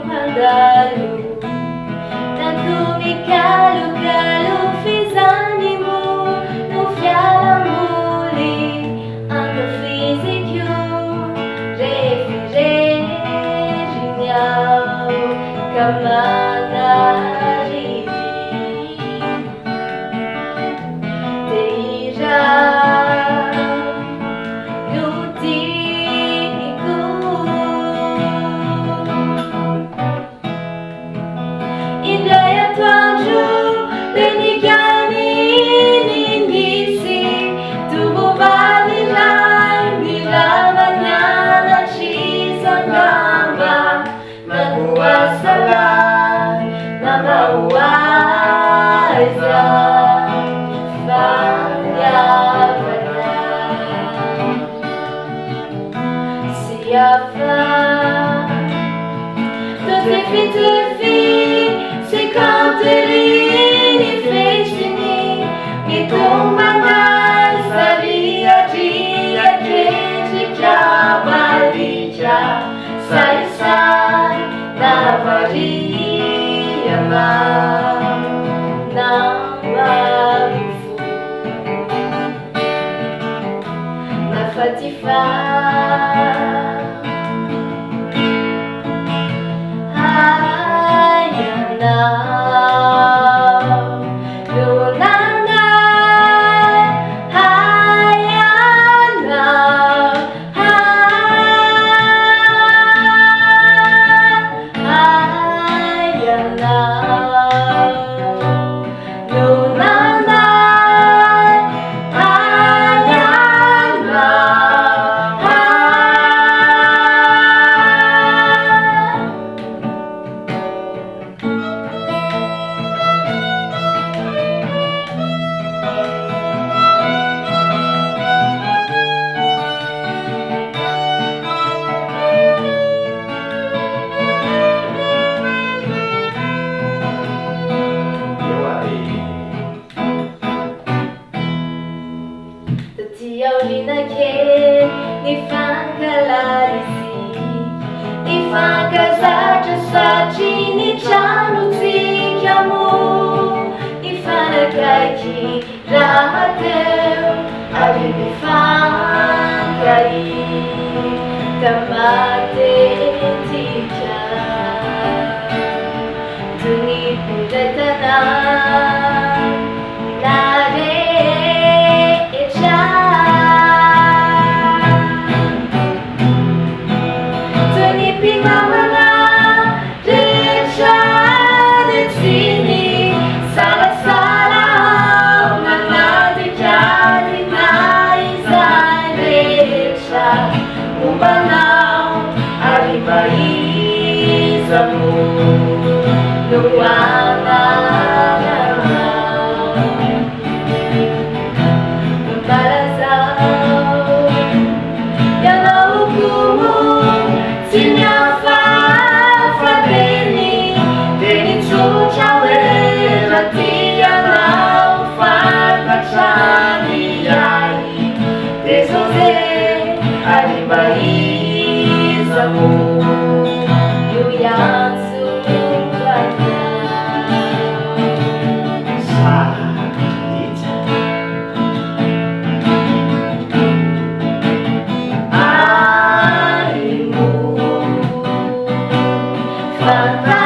mandalu Nakumikalu-kalu fizanimu No fialamuli Ando físico Refrigeriniau Kamana rivi Teira Indaya tuanju Benigani nindisi Tubu valirai Milavanyana Chisangamba Naguasala Namauaiza Vanyavana Siafa Tefi Se canterini fecini E tombanai Salia dia gente Cabalicia Sai Na varia Na marifu Na fatifa Tiaulina que ni fanca larisi ni fanca zaja saci ni chanu tsikiamu ni fana kaiki rahateu ali ni fanca I tamate tika tuni piretana Aribaízamu Luana Barazao Yanaukumu Sinyafa Fabeni Deni Chuchawe Ratia Nau Fakachani Yai Desoze Aribaízamu Fanta